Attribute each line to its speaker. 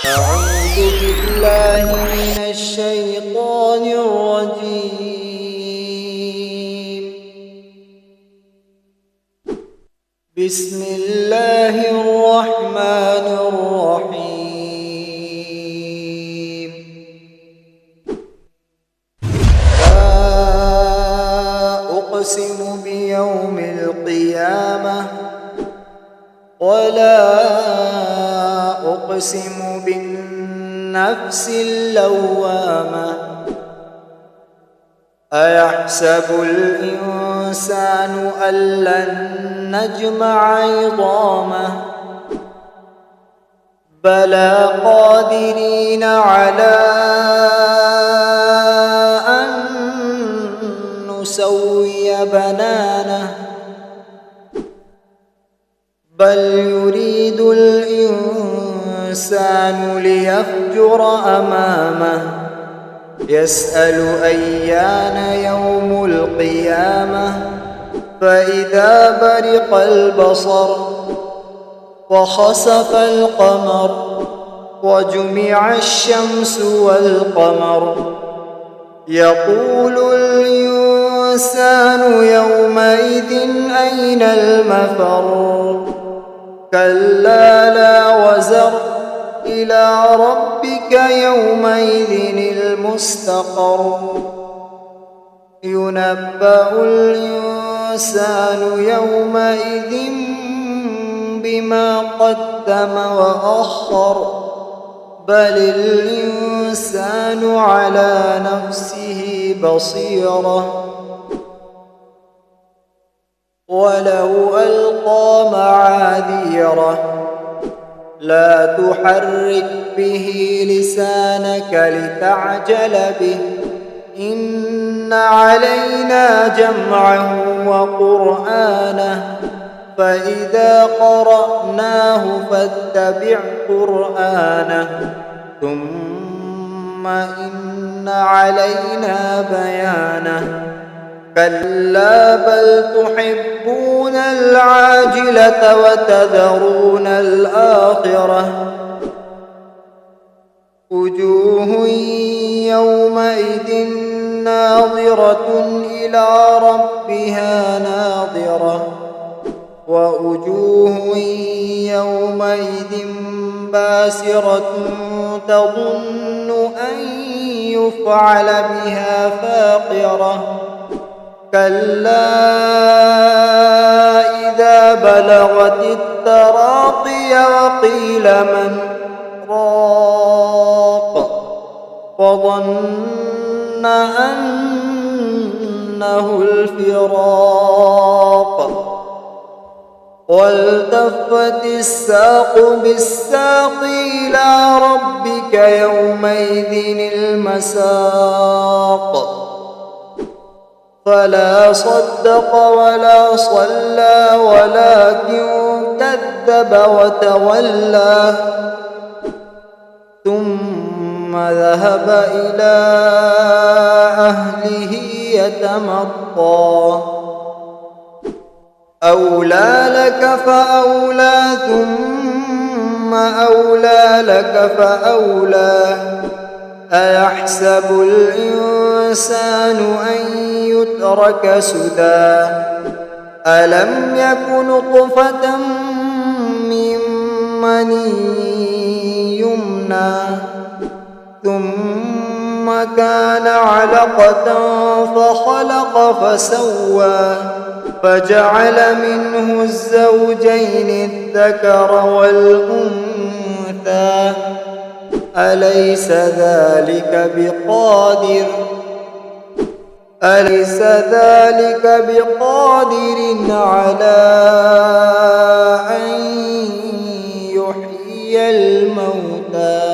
Speaker 1: أعوذ بالله من الشيطان الرجيم. بسم الله الرحمن الرحيم. لا أقسم بيوم القيامة ولا أقسم بالنفس اللوامة. أيحسب الإنسان أن لن نجمع عظامه بلى قادرين على أن نسوي بنانه بل يريد الإنسان ليفجر أمامه يسأل أيان يوم القيامة فإذا برق البصر وخسف القمر وجمع الشمس والقمر يقول الإنسان يومئذ أين المفر كلا لا وزر إلى ربك يومئذ المستقر ينبأ الإنسان يومئذ بما قدم وأخر بل الإنسان على نفسه بصيرة ولو ألقى معاذيره لا تحرك به لسانك لتعجل به إن علينا جمعه وقرآنه فإذا قرأناه فاتبع قرآنه ثم إن علينا بيانه كلا بل تحبون العاجلة وتذرون الآخرة وجوه يومئذ ناظرة إلى ربها ناظرة ووجوه يومئذ باسرة تظن أن يفعل بها فاقرة كلا إذا بلغت التراقي وقيل من راق وظن أنه الفراق والتفت الساق بالساق إلى ربك يومئذ المساق فلا صدق ولا صلى ولكن كذب وتولى ثم ذهب إلى أهله يتمطى أولى لك فأولى ثم أولى لك فأولى أيحسب الإنسان أن يترك سدى ألم يك نطفة من مني يمنى ثم كان علقة فخلق فسوى فجعل منه الزوجين الذكر والأنثى أليس ذلك بقادر على أن يحيي الموتى